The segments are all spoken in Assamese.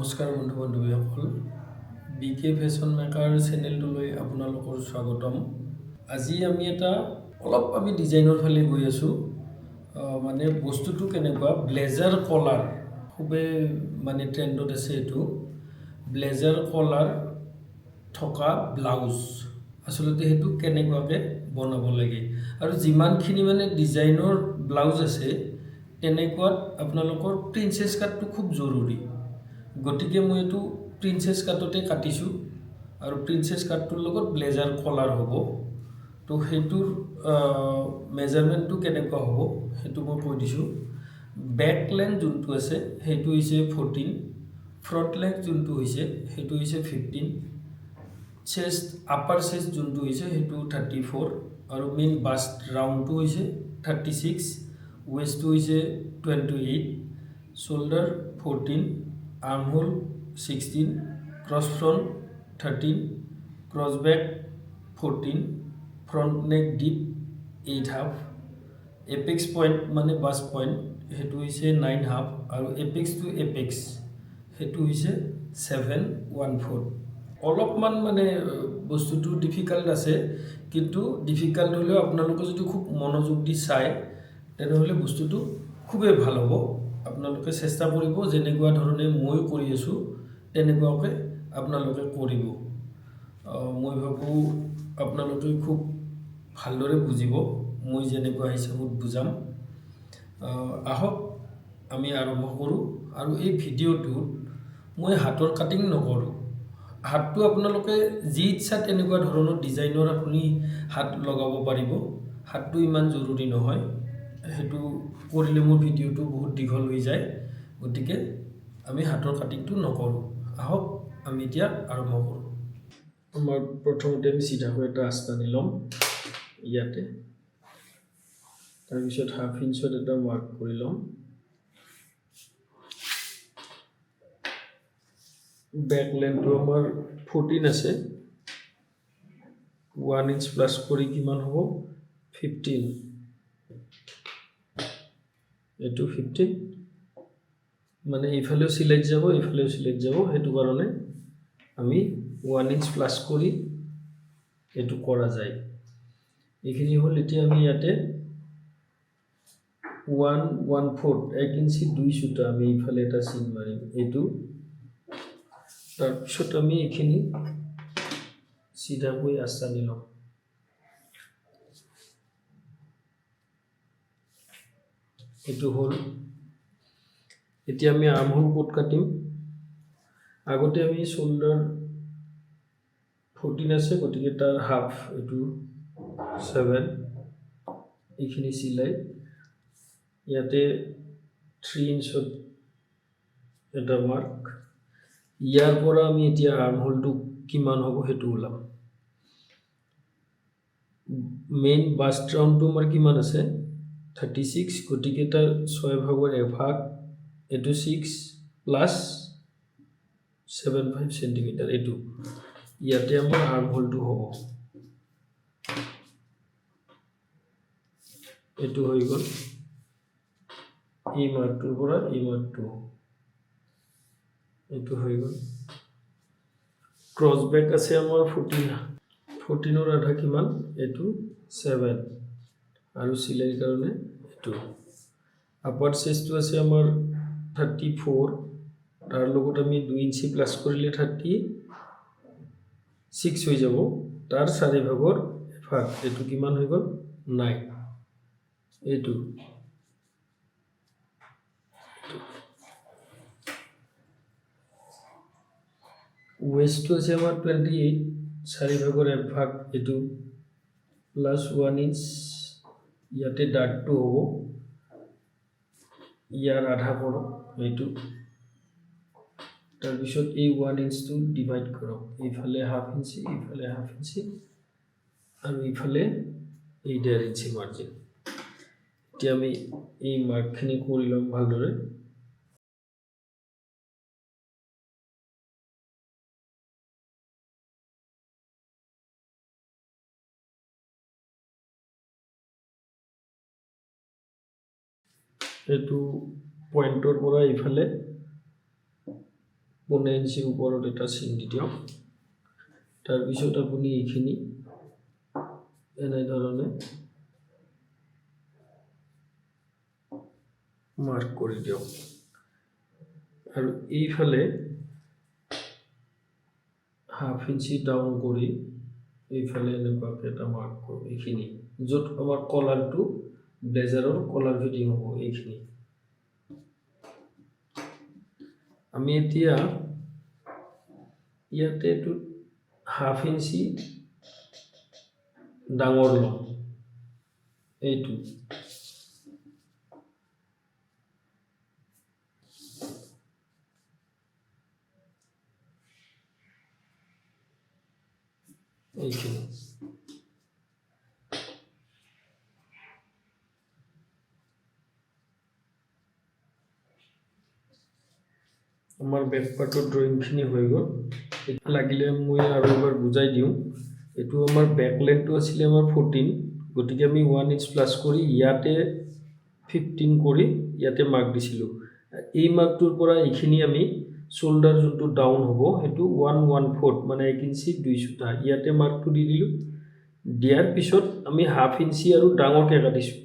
নমস্কাৰ বন্ধু বান্ধৱীসকল বিকে ফেশ্বন মেকাৰ চেনেলটোলৈ আপোনালোকৰ স্বাগতম। আজি আমি অলপ ডিজাইনৰ ফালে গৈ আছোঁ। মানে বস্তুটো কেনেকুৱা ব্লেজাৰ কলাৰ খুবেই ট্ৰেণ্ডত আছে। এইটো ব্লেজাৰ কলাৰ থকা ব্লাউজ আচলতে সেইটো কেনেকুৱাকৈ বনাব লাগে আৰু যিমানখিনি ডিজাইনৰ ব্লাউজ আছে তেনেকুৱাত আপোনালোকৰ প্ৰিন্সেছ কাটটো খুব জৰুৰী। গতিকে মই এইটো প্ৰিন্সেছ কাটতে কাটিছোঁ আৰু প্ৰিন্সেছ কাটটোৰ লগত ব্লেজাৰ কলাৰ হ'ব। তো সেইটোৰ মেজাৰমেণ্টটো কেনেকুৱা হ'ব সেইটো মই কৈ দিছোঁ। বেক লেন্থ যোনটো আছে সেইটো হৈছে 14, ফ্ৰণ্ট লেন্থ যোনটো হৈছে সেইটো হৈছে 15, চেষ্ট আপাৰ চেষ্ট যোনটো হৈছে সেইটো 34 আৰু মেইন বাষ্ট ৰাউণ্ডটো হৈছে 36, ৱেষ্টটো হৈছে 28, shoulder 14, armhole 16, cross front 13, cross back 14, front neck deep 8.5, apex point bust point সেইটো হৈছে 9.5 আৰু এপেক্স টু এপেক্স সেইটো হৈছে 7.14। অলপমান বস্তুটো ডিফিকাল্ট আছে, কিন্তু ডিফিকাল্ট হ'লেও আপোনালোকে যদি খুব মনোযোগ দি চায় তেনেহ'লে বস্তুটো খুবেই ভাল হ'ব। আপোনালোকে চেষ্টা কৰিব যেনেকুৱা ধৰণে মই কৰি আছোঁ তেনেকুৱাকৈ আপোনালোকে কৰিব। মই ভাবোঁ আপোনালোকে খুব ভালদৰে বুজিব মই যেনেকুৱা হিচাপত বুজাম। আহক আমি আৰম্ভ কৰোঁ। আৰু এই ভিডিঅ'টোত মই হাতৰ কাটিং নকৰোঁ। হাতটো আপোনালোকে যি ইচ্ছা তেনেকুৱা ধৰণৰ ডিজাইনৰ আপুনি হাত লগাব পাৰিব। হাতটো ইমান জৰুৰী নহয়, সেইটো কৰিলে মোৰ ভিডিঅ'টো বহুত দীঘল হৈ যায়। গতিকে আমি হাতৰ কাটিংটো নকৰোঁ। আহক আমি এতিয়া আৰম্ভ কৰোঁ। আমাৰ প্ৰথমতে আমি চিধাকৈ এটা আস্তানি ল'ম ইয়াতে, তাৰপিছত হাফ ইঞ্চত এটা মাৰ্ক কৰি ল'ম। বেক লেন্থটো আমাৰ 14 আছে, 1 ইঞ্চ প্লাছ কৰি কিমান হ'ব 15, এইটো 15 এইফালেও চিলাইত যাব এইফালেও চিলাইত যাব, সেইটো কাৰণে আমি 1 ইঞ্চ প্লাছ কৰি এইটো কৰা যায়। এইখিনি হ'ল। এতিয়া আমি ইয়াতে 1/4 1 ইঞ্চি 2 সূতা আমি এইফালে এটা চিন মাৰিম এইটো। তাৰপিছত আমি এইখিনি চিধাকৈ আস্তানি ল'ম। এইটো হ'ল। এতিয়া আমি আৰ্মহোল ক'ত কাটিম। আগতে আমি শোল্ডাৰ 14 আছে, গতিকে তাৰ হাফ এইটো 7, এইখিনি চিলাই ইয়াতে 3 ইঞ্চত এটা মাৰ্ক। ইয়াৰ পৰা আমি এতিয়া আৰ্মহোলটো কিমান হ'ব সেইটো ওলাম। মেইন বাষ্ট ৰাউণ্ডটো আমাৰ কিমান আছে 36, গতিকে তাৰ 6/1 এইটো 6 প্লাছ 7.5 চেণ্টিমিটাৰ এইটো ইয়াতে আমাৰ আৰ্মহোলটো হ'ব। এইটো হৈ গ'ল এই মাৰ্কটোৰ পৰা এই মাৰ্কটো, এইটো হৈ গ'ল। ক্ৰছ বেক আছে আমাৰ 14ৰ আধা কিমান এইটো 7 আৰু চিলাইৰ কাৰণে এইটো। আপাৰ চেষ্টটো আছে আমাৰ 34, তাৰ লগত আমি 2 ইঞ্চি প্লাছ কৰিলে 36 হৈ যাব। তাৰ 4/1 এইটো কিমান হৈ গ'ল 9, এইটো ৱেষ্টটো আছে আমাৰ 28, 4/1 এইটো প্লাছ 1 ইঞ্চ ইয়াতে ডাৰ্টটো হ'ব, ইয়াৰ আধা কৰক এইটো। তাৰপিছত এই 1 ইঞ্চটো ডিভাইড কৰক, এইফালে হাফ ইঞ্চি এইফালে হাফ ইঞ্চি আৰু এইফালে এই 1.5 ইঞ্চি মাৰ্জিন। এতিয়া আমি এই মাৰ্কখিনি কৰি ল'ম ভালদৰে। এইটো পইণ্টৰ পৰা এইফালে পোনে ইঞ্চি ওপৰত এটা চিন দি দিয়ক। তাৰপিছত আপুনি এইখিনি এনেধৰণে মাৰ্ক কৰি দিয়ক আৰু এইফালে হাফ ইঞ্চি ডাউন কৰি এইফালে এনেকুৱাকৈ এটা মাৰ্ক কৰোঁ। এইখিনি য'ত আমাৰ কলাৰটো ব্লেজাৰৰ কলাৰ ফিটিং হ'ব এইখিনি। আমি এতিয়া ইয়াতে এইটো হাফ ইঞ্চি ডাঙৰ ল'ম এইটো। এইখিনি আমাৰ বেক পাৰ্টৰ ড্ৰয়িংখিনি হৈ গ'ল। এতিয়া লাগিলে মই আৰু এবাৰ বুজাই দিওঁ। এইটো আমাৰ বেক লেনটো আছিলে আমাৰ 14, গতিকে আমি 1 ইঞ্চ প্লাছ কৰি ইয়াতে 15 কৰি ইয়াতে মাৰ্ক দিছিলোঁ। এই মাৰ্কটোৰ পৰা এইখিনি আমি শ্বল্ডাৰ যোনটো ডাউন হ'ব সেইটো 1/4 মানে 1 ইঞ্চি 2 চুটা ইয়াতে মাৰ্কটো দি দিলোঁ। দিয়াৰ পিছত আমি হাফ ইঞ্চি আৰু ডাঙৰকৈ কাটিছোঁ।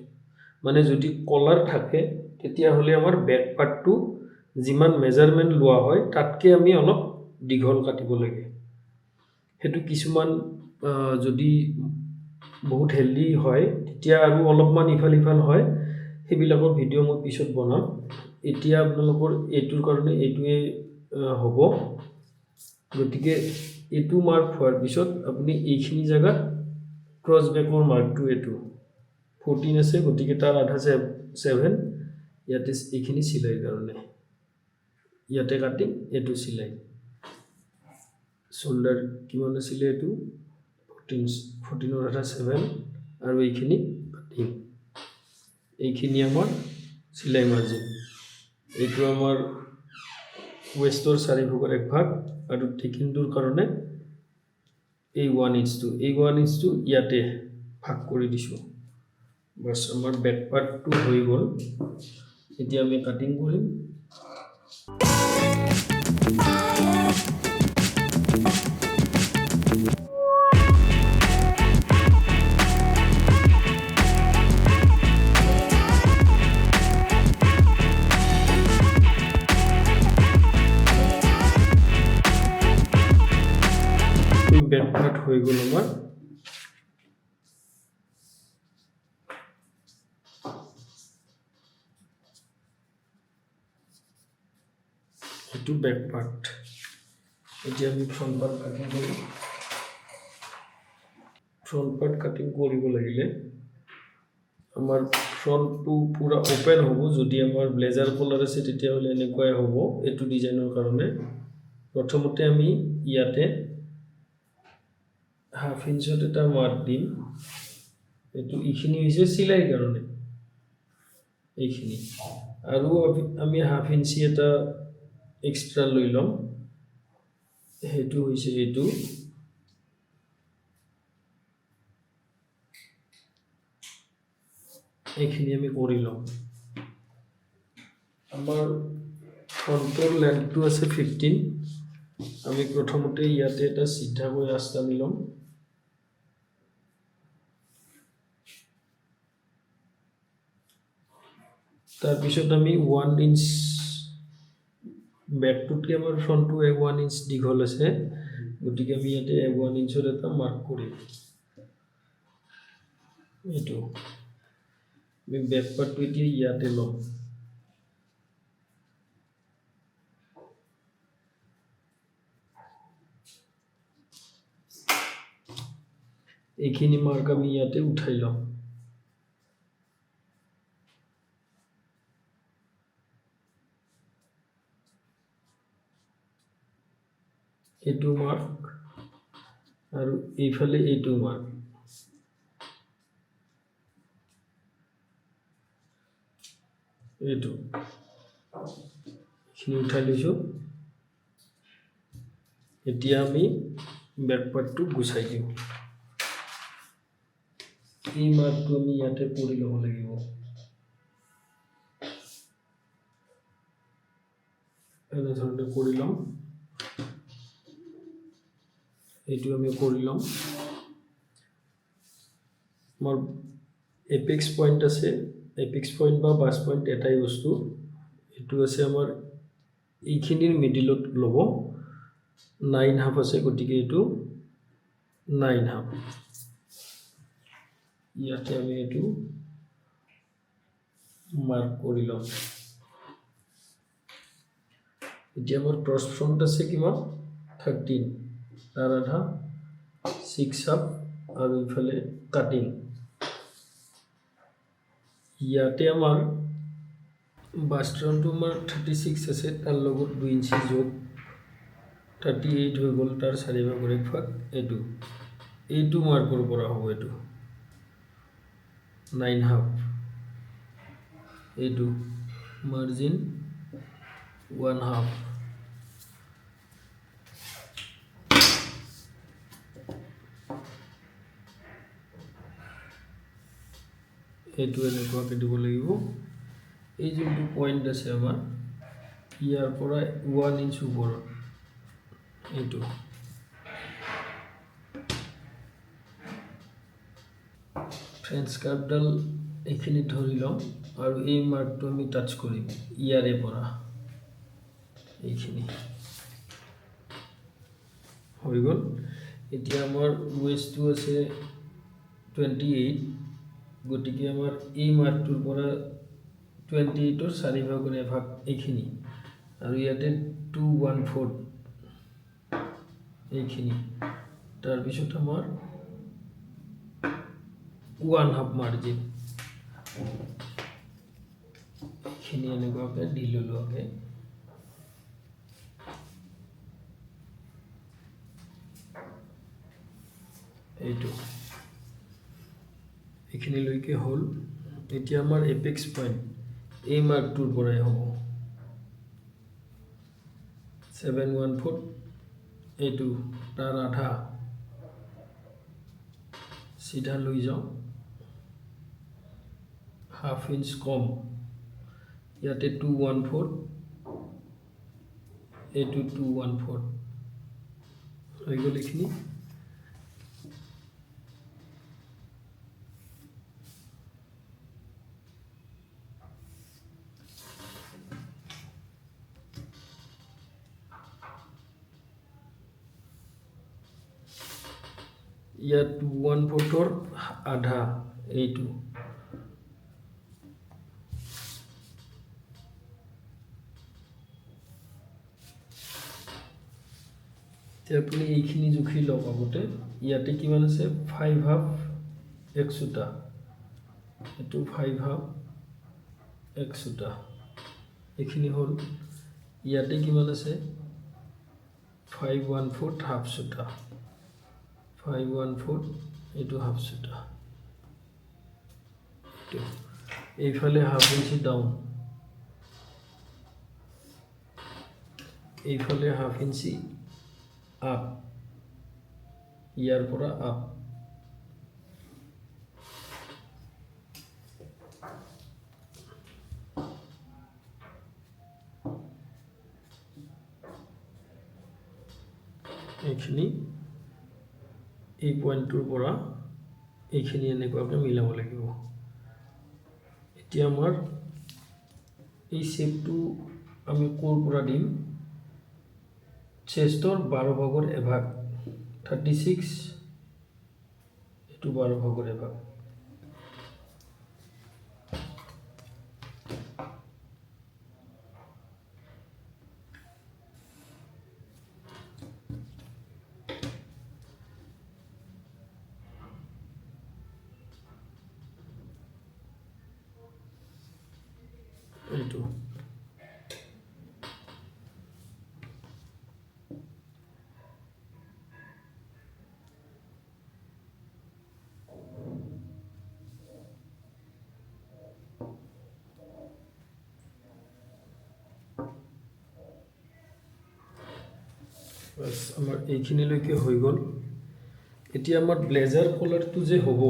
মানে যদি কলাৰ থাকে তেতিয়াহ'লে আমাৰ বেক পাৰ্টটো যিমান মেজাৰমেণ্ট লোৱা হয় তাতকৈ আমি অলপ দীঘল কাটিব লাগে। সেইটো কিছুমান যদি বহুত হেল্ডি হয় তেতিয়া আৰু অলপমান ইফাল সিফাল হয়, সেইবিলাকৰ ভিডিঅ' মই পিছত বনাম। এতিয়া আপোনালোকৰ এইটোৰ কাৰণে এইটোৱে হ'ব। গতিকে এইটো মাৰ্ক হোৱাৰ পিছত আপুনি এইখিনি জেগাত ক্ৰছ বেকৰ মাৰ্কটো এইটো 14 আছে, গতিকে তাৰ আধা 7 ইয়াতে এইখিনি চিলাইৰ কাৰণে ইয়াতে কাটিং, এইটো চিলাই। শ্বল্ডাৰ কিমান আছিলে এইটো 14ৰ আধা 7 আৰু এইখিনি কাটিং। এইখিনি আমাৰ চিলাই মাৰ্জিন। এইটো আমাৰ ৱেষ্টৰ 4/4 1/2 আৰু থিকিনটোৰ কাৰণে এই 1 ইঞ্চটো ইয়াতে ভাগ কৰি দিছোঁ। বাছ আমাৰ বেক পাৰ্টটো হৈ গ'ল। এতিয়া আমি কাটিং কৰিম। বেক পাৰ্ট হৈ গ'ল আমাৰ। এইটো বেক পাৰ্ট। এতিয়া আমি ফ্ৰণ্ট পাৰ্ট কাটিং কৰিম। ফ্ৰণ্ট পাৰ্ট কাটিং কৰিব লাগিলে আমাৰ ফ্ৰণ্টটো পূৰা অ'পেন হ'ব। যদি আমাৰ ব্লেজাৰ কলাৰ আছে তেতিয়াহ'লে এনেকুৱাই হ'ব এইটো ডিজাইনৰ কাৰণে। প্ৰথমতে আমি ইয়াতে হাফ ইঞ্চত এটা মাৰ্ক দিম। এইখিনি হৈছে চিলাইৰ কাৰণে এইখিনি, আৰু আমি হাফ ইঞ্চি এটা এক্সট্ৰা লৈ ল'ম। সেইটো হৈছে এইটো। এইখিনি আমি কৰি ল'ম। আমাৰ ফ্ৰণ্টৰ লেন্থটো আছে 15। আমি প্ৰথমতে ইয়াতে এটা চিধাকৈ ৰাস্তা টানি ল'ম। তাৰপিছত আমি 1 ইঞ্চ, বেকটোতকৈ আমাৰ ফ্ৰণ্টটো 1 ইঞ্চ দীঘল আছে, গতিকে আমি ইয়াতে 1 ইঞ্চৰ এটা মাৰ্ক কৰিম। এইটো আমি বেক পাৰ্টটো এতিয়া ইয়াতে ল'ম। এইখিনি মাৰ্ক আমি ইয়াতে উঠাই ল'ম। এইটো মাৰ্ক আৰু এইফালে এইটো মাৰ্ক। এইটো এইখিনি উঠাই লৈছোঁ। এতিয়া আমি বেক পাৰ্টটো গুচাই দিওঁ। এই মাৰ্কটো আমি ইয়াতে কৰি ল'ব লাগিব। এনেধৰণে কৰি ল'ম। এইটো আমি কৰি ল'ম আমাৰ এপেক্স পইণ্ট আছে এপেক্স পইণ্ট বা বাছ পইণ্ট এটাই বস্তু এইটো আছে আমাৰ এইখিনিৰ মিডিলত ল'ব 9.5 আছে গতিকে এইটো 9.5 ইয়াতে আমি এইটো মাৰ্ক কৰি ল'ম এতিয়া আমাৰ ক্ৰছ ফ্ৰণ্ট আছে কিমান 13 তাৰ আধা 6.5 আৰু ইফালে কাটিং ইয়াতে আমাৰ বাষ্ট্ৰনটো আমাৰ 36 আছে তাৰ লগত 2 ইঞ্চি যোগ 38 হৈ গ'ল তাৰ 4/1 ভাগ এইটো মাৰ্কৰ পৰা হ'ব এইটো 9.5 এইটো মাৰ্জিন 1/2 এইটো এনেকুৱাকৈ দিব লাগিব এই যোনটো পইণ্ট আছে আমাৰ ইয়াৰ পৰা 1 ইঞ্চ ওপৰত এইটো ফ্ৰেঞ্চ কাৰ্ভডাল এইখিনি ধৰি ল'ম আৰু এই মাৰ্কটো আমি টাচ কৰিম ইয়াৰে পৰা এইখিনি হৈ গ'ল এতিয়া আমাৰ ৱেষ্টটো আছে 28 গতিকে আমাৰ এই মাৰ্কটোৰ পৰা 28ৰ 4/1 এইখিনি আৰু ইয়াতে 214 এইখিনি তাৰপিছত আমাৰ 1/2 মাৰ্জিন এইখিনি এনেকুৱাকৈ দি ল'লো আগে এইটো এইখিনিলৈকে হ'ল এতিয়া আমাৰ এপেক্স পইণ্ট এই মাৰ্কটোৰ পৰাই হ'ব 714 এইটো তাৰ আধা চিধা লৈ যাওঁ 1/2 ইঞ্চ কম ইয়াতে 214 এইটো 214 হৈ গ'ল এইখিনি ইয়াত 1/4 আধা এইটো এতিয়া আপুনি এইখিনি জুখি লওক আগতে ইয়াতে কিমান আছে 5/2 1/2 এইটো 5/2 1/2 এইখিনি হ'ল ইয়াতে কিমান আছে 514 1/2 514 এইটো 1/2 এইটো এইফালে 1/2 ইঞ্চি ডাউন এইফালে 1/2 ইঞ্চি আপ ইয়াৰ পৰা আপ এইখিনি এই পইণ্টটোৰ পৰা এইখিনি এনেকুৱাকৈ মিলাব লাগিব এতিয়া আমাৰ এই শেপটো আমি ক'ৰ পৰা দিম চেষ্টৰ 12/1 36 এইটো 12/1 এইটো বাস আমাৰ এইখিনিলৈকে হৈ গ'ল এতিয়া আমাৰ ব্লেজাৰ কলাৰটো যে হ'ব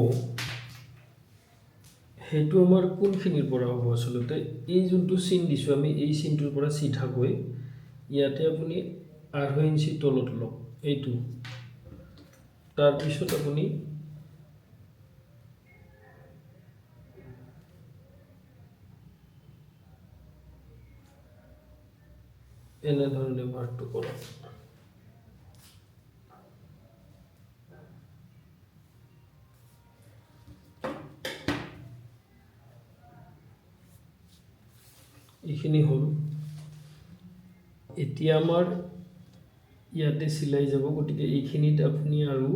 সেইটো আমাৰ কোনখিনিৰ পৰা হ'ব আচলতে এই যোনটো চিন দিছোঁ আমি এই চিনটোৰ পৰা চিধাকৈ ইয়াতে আপুনি 2.5 ইঞ্চি তলত লওক এইটো তাৰপিছত আপুনি এনেধৰণে মাৰ্কটো কৰক। এইখিনি হ'ল। এতিয়া আমাৰ ইয়াতে চিলাই যাব, গতিকে এইখিনিত আপুনি আৰু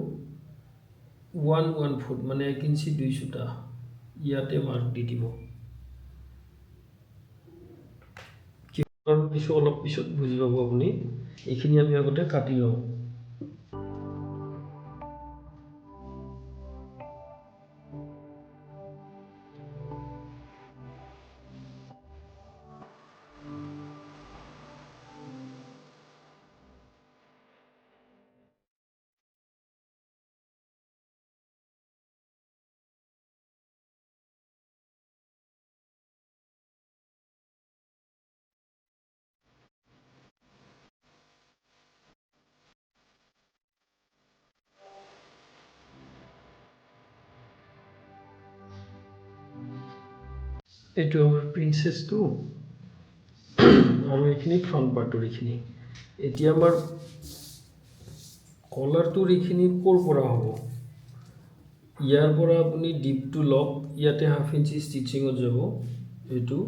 1 ফুট মানে 1 ইঞ্চি 2 সূতা ইয়াতে মাৰ্ক দি দিব। কিছু অলপ পিছত বুজি পাব আপুনি। এইখিনি আমি আগতে কাটি লওঁ। এইটো আমাৰ প্ৰিন্সেছটো আৰু এইখিনি ফ্ৰণ্ট পাৰ্টৰ এইখিনি। এতিয়া আমাৰ কলাৰটোৰ এইখিনি ক'ৰ পৰা হ'ব? ইয়াৰ পৰা আপুনি ডিপটো লওক, ইয়াতে 1/2 ইঞ্চি ষ্টিচিঙত যাব। এইটো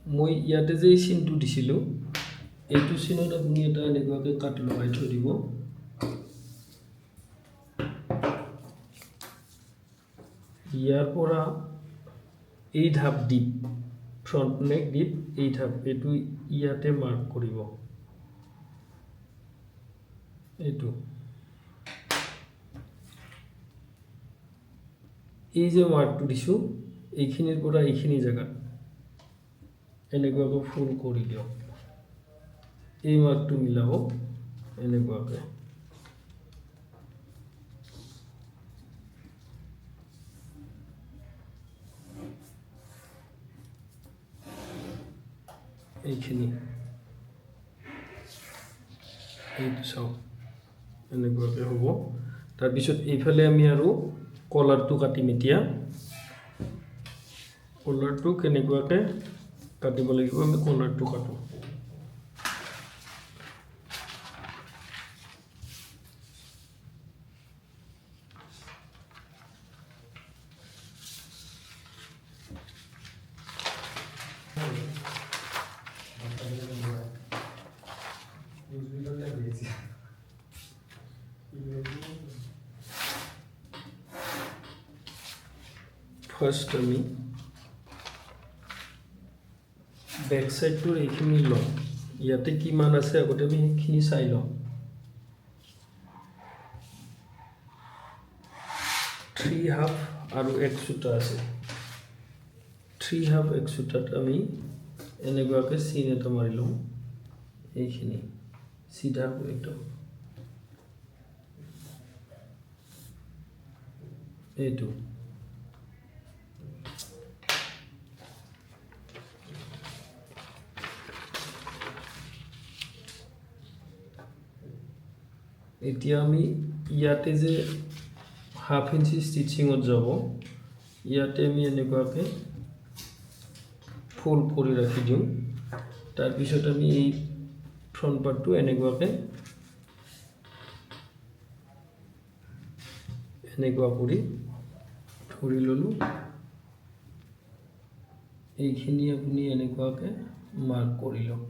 মই ইয়াতে যে চিনটো দিছিলোঁ, এইটো চিনত আপুনি এটা এনেকুৱাকৈ কাট লগাই থৈ দিব। ইয়াৰ পৰা এই ধাপ ডিপ, ফ্ৰণ্ট নেক ডিপ, এই ধাপ, এইটো ইয়াতে মাৰ্ক কৰিব। এইটো এই যে মাৰ্কটো দিছোঁ, এইখিনিৰ পৰা এইখিনি জেগাত এনেকুৱাকৈ ফুল কৰি দিয়ক। এই মাৰ্কটো মিলাব এনেকুৱাকৈ। এইখিনি এইটো চাওক এনেকুৱাকৈ হ'ব। তাৰপিছত এইফালে আমি আৰু কলাৰটো কাটিম। এতিয়া কলাৰটো কেনেকুৱাকৈ কাটিব লাগিব, আমি কলাৰটো কাটোঁ। ফাৰ্ষ্ট আমি বেক চাইডটোৰ এইখিনি লওঁ। ইয়াতে কিমান আছে আগতে আমি সেইখিনি চাই লওঁ। 3/2 আৰু 1 সূতা আছে। 3/2 1 সূতাত আমি এনেকুৱাকৈ চিন এটা মাৰি লওঁ। এইখিনি চিধা একদম এইটো এতিয়া আমি ইয়াতে যে 1/2 ইঞ্চি ষ্টিচিঙত যাব, ইয়াতে আমি এনেকুৱাকৈ ফোল্ড কৰি ৰাখি দিওঁ। তাৰপিছত আমি এই ফ্ৰণ্ট পাৰ্টটো এনেকুৱাকৈ এনেকুৱা কৰি ধৰি ল'লোঁ। এইখিনি আপুনি এনেকুৱাকৈ মাৰ্ক কৰি লওক।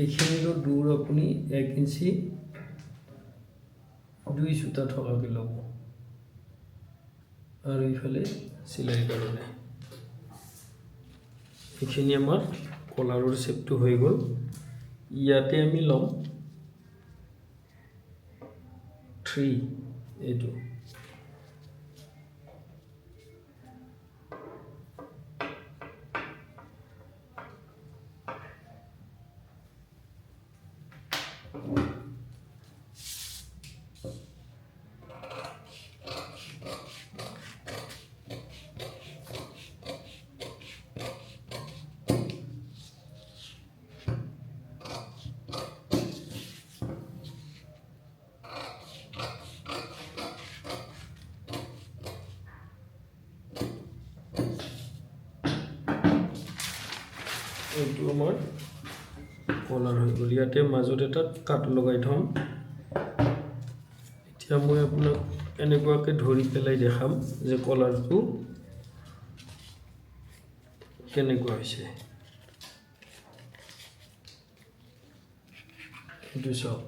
এইখিনিৰো দূৰ আপুনি 1 ইঞ্চি 2 সূতা থকাকৈ ল'ব। আৰু এইফালে চিলাইৰ কাৰণে এইখিনি আমাৰ কলাৰৰ শ্বেপটো হৈ গ'ল। ইয়াতে আমি ল'ম 3, এইটো এইটো আমাৰ কলাৰ হৈ গ'ল। ইয়াতে মাজত এটা কাট লগাই থ'ম। এতিয়া মই আপোনাক এনেকুৱাকৈ ধৰি পেলাই দেখাম যে কলাৰটো কেনেকুৱা হৈছে। এইটো চাওক,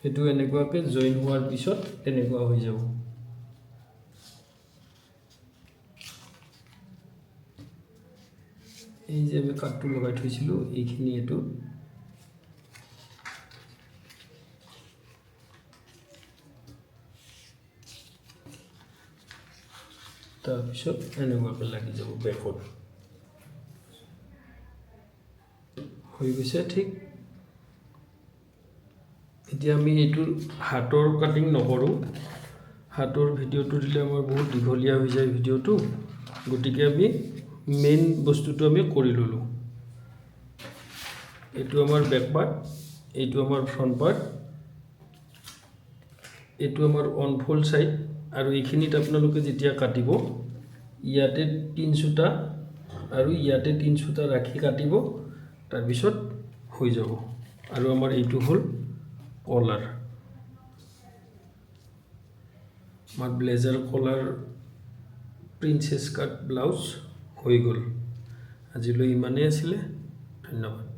এইটো এনেকুৱাকৈ জইন হোৱাৰ পিছত তেনেকুৱা হৈ যাব। এই যে আমি কাঠটো লগাই থৈছিলোঁ এইখিনি এইটো তাৰপিছত এনেকুৱাকৈ লাগি যাব বেকত। হৈ গৈছে ঠিক। এতিয়া আমি এইটো হাতৰ কাটিং নকৰোঁ, হাতৰ ভিডিঅ'টো দিলে আমাৰ বহুত দীঘলীয়া হৈ যায় ভিডিঅ'টো, গতিকে আমি মেইন বস্তুটো আমি কৰি ল'লোঁ। এইটো আমাৰ বেক পাৰ্ট, এইটো আমাৰ ফ্ৰণ্ট পাৰ্ট, এইটো আমাৰ অনফোল্ড ছাইড। আৰু এইখিনিত আপোনালোকে যেতিয়া কাটিব ইয়াতে 3 সূতা আৰু ইয়াতে 3 সূতা ৰাখি কাটিব, তাৰপিছত হৈ যাব। আৰু আমাৰ এইটো হ'ল কলাৰ, আমাৰ ব্লেজাৰ কলাৰ প্ৰিন্সেছ কাট ব্লাউজ হৈ গ'ল। আজিলৈ ইমানেই আছিলে, ধন্যবাদ।